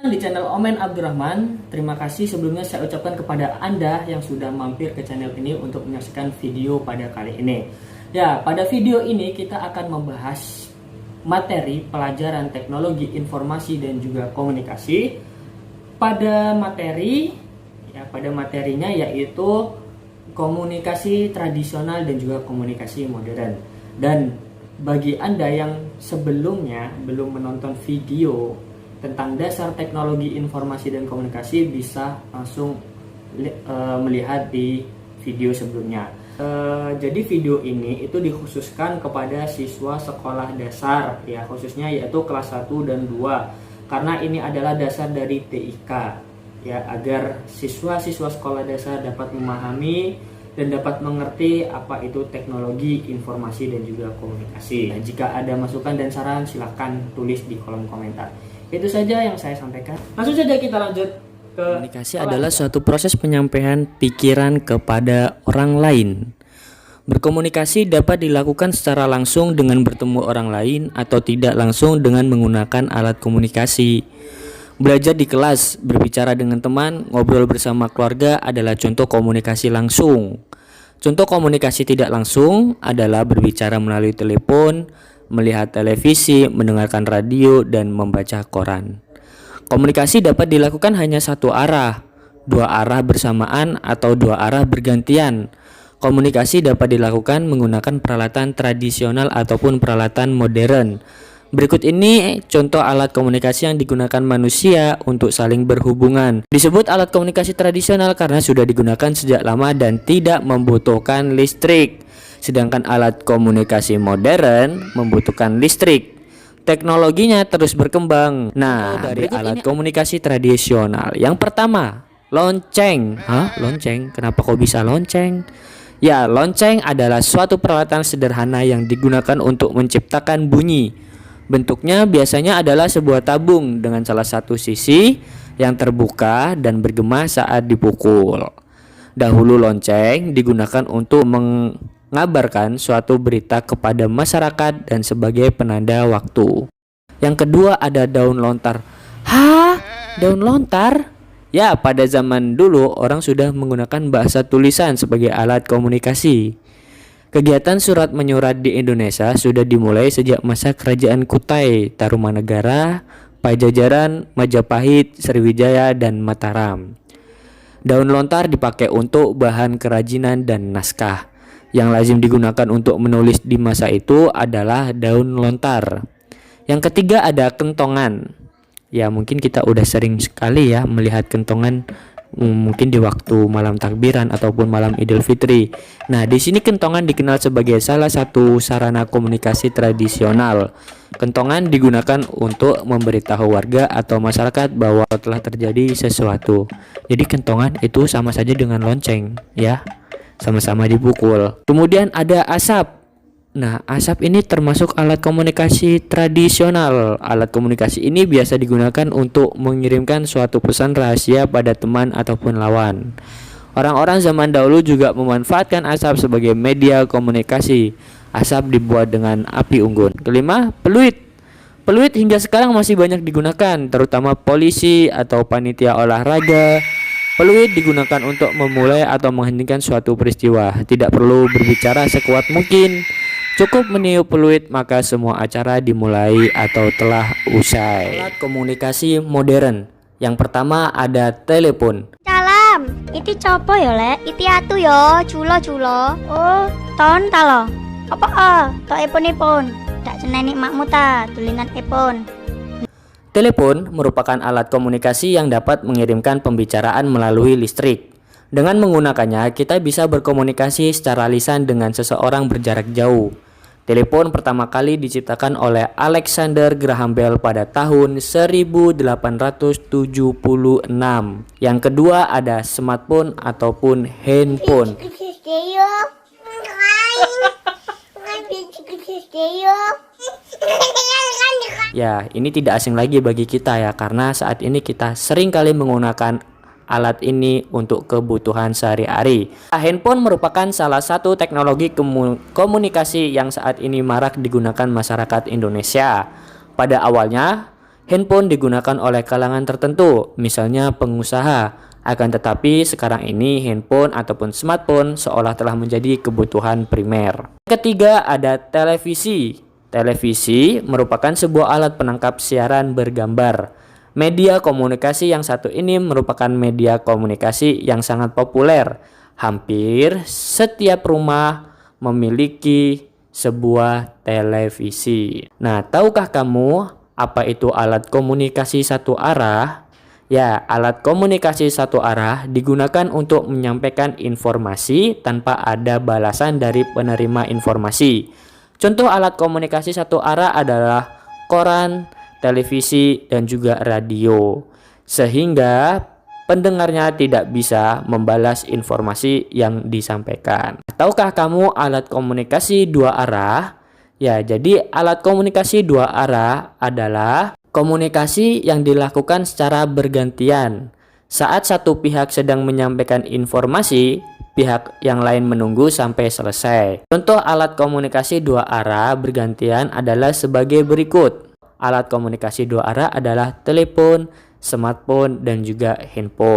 Di channel Omen Abdurrahman. Terima kasih sebelumnya saya ucapkan kepada Anda yang sudah mampir ke channel ini untuk menyaksikan video pada kali ini. Ya, pada video ini kita akan membahas materi pelajaran teknologi informasi dan juga komunikasi. Pada materinya yaitu komunikasi tradisional dan juga komunikasi modern. Dan bagi Anda yang sebelumnya belum menonton video tentang dasar teknologi informasi dan komunikasi, bisa langsung melihat di video sebelumnya. Jadi video ini itu dikhususkan kepada siswa sekolah dasar ya, khususnya yaitu kelas 1 dan 2, karena ini adalah dasar dari TIK ya, agar siswa-siswa sekolah dasar dapat memahami dan dapat mengerti apa itu teknologi informasi dan juga komunikasi. Nah, jika ada masukan dan saran silahkan tulis di kolom komentar. Itu saja yang saya sampaikan. Langsung saja kita lanjut ke komunikasi adalah suatu proses penyampaian pikiran kepada orang lain. Berkomunikasi dapat dilakukan secara langsung dengan bertemu orang lain atau tidak langsung dengan menggunakan alat komunikasi. Belajar di kelas, berbicara dengan teman, ngobrol bersama keluarga adalah contoh komunikasi langsung. Contoh komunikasi tidak langsung adalah berbicara melalui telepon, melihat televisi, mendengarkan radio, dan membaca koran. Komunikasi dapat dilakukan hanya satu arah, dua arah bersamaan, atau dua arah bergantian. Komunikasi dapat dilakukan menggunakan peralatan tradisional ataupun peralatan modern. Berikut ini contoh alat komunikasi yang digunakan manusia untuk saling berhubungan. Disebut alat komunikasi tradisional karena sudah digunakan sejak lama dan tidak membutuhkan listrik. Sedangkan alat komunikasi modern membutuhkan listrik. Teknologinya terus berkembang. Nah, dari alat komunikasi tradisional, yang pertama, lonceng. Lonceng? Kenapa kok bisa lonceng? Ya, lonceng adalah suatu peralatan sederhana yang digunakan untuk menciptakan bunyi. Bentuknya biasanya adalah sebuah tabung dengan salah satu sisi yang terbuka dan bergema saat dipukul. Dahulu lonceng digunakan untuk mengabarkan suatu berita kepada masyarakat dan sebagai penanda waktu. Yang kedua ada daun lontar. Hah? Daun lontar? Ya, pada zaman dulu orang sudah menggunakan bahasa tulisan sebagai alat komunikasi. Kegiatan surat menyurat di Indonesia sudah dimulai sejak masa Kerajaan Kutai, Tarumanegara, Pajajaran, Majapahit, Sriwijaya, dan Mataram. Daun lontar dipakai untuk bahan kerajinan dan naskah. Yang lazim digunakan untuk menulis di masa itu adalah daun lontar. Yang ketiga ada kentongan. Ya, mungkin kita udah sering sekali ya melihat kentongan, mungkin di waktu malam takbiran ataupun malam Idul Fitri. Nah, di sini kentongan dikenal sebagai salah satu sarana komunikasi tradisional. Kentongan digunakan untuk memberitahu warga atau masyarakat bahwa telah terjadi sesuatu. Jadi kentongan itu sama saja dengan lonceng ya. Sama-sama dipukul. Kemudian ada asap. Nah, asap ini termasuk alat komunikasi tradisional. Alat komunikasi ini biasa digunakan untuk mengirimkan suatu pesan rahasia pada teman ataupun lawan. Orang-orang zaman dahulu juga memanfaatkan asap sebagai media komunikasi. Asap dibuat dengan api unggun. Kelima, peluit. Peluit hingga sekarang masih banyak digunakan, terutama polisi atau panitia olahraga. Peluit digunakan untuk memulai atau menghentikan suatu peristiwa. Tidak perlu berbicara sekuat mungkin. Cukup meniup peluit maka semua acara dimulai atau telah usai. Alat komunikasi modern. Yang pertama ada telepon. Salam, iti copo yo lek, iti atu yo, culo. Oh, ton talo. Apa to epon. Tak seneni makmu ta, tulingan epon. Telepon merupakan alat komunikasi yang dapat mengirimkan pembicaraan melalui listrik. Dengan menggunakannya, kita bisa berkomunikasi secara lisan dengan seseorang berjarak jauh. Telepon pertama kali diciptakan oleh Alexander Graham Bell pada tahun 1876. Yang kedua ada smartphone ataupun handphone. Ya, ini tidak asing lagi bagi kita ya, karena saat ini kita sering kali menggunakan alat ini untuk kebutuhan sehari-hari. Handphone merupakan salah satu teknologi komunikasi yang saat ini marak digunakan masyarakat Indonesia. Pada awalnya, Handphone digunakan oleh kalangan tertentu, misalnya pengusaha. Akan tetapi sekarang ini handphone ataupun smartphone seolah telah menjadi kebutuhan primer. Ketiga ada televisi. Televisi merupakan sebuah alat penangkap siaran bergambar. Media komunikasi yang satu ini merupakan media komunikasi yang sangat populer. Hampir setiap rumah memiliki sebuah televisi. Nah, tahukah kamu apa itu alat komunikasi satu arah? Ya, alat komunikasi satu arah digunakan untuk menyampaikan informasi tanpa ada balasan dari penerima informasi. Contoh alat komunikasi satu arah adalah koran, televisi, dan juga radio. Sehingga pendengarnya tidak bisa membalas informasi yang disampaikan. Tahukah kamu alat komunikasi dua arah? Ya, jadi alat komunikasi dua arah adalah komunikasi yang dilakukan secara bergantian. Saat satu pihak sedang menyampaikan informasi, pihak yang lain menunggu sampai selesai. Contoh alat komunikasi dua arah bergantian adalah sebagai berikut. Alat komunikasi dua arah adalah telepon, smartphone, dan juga handphone.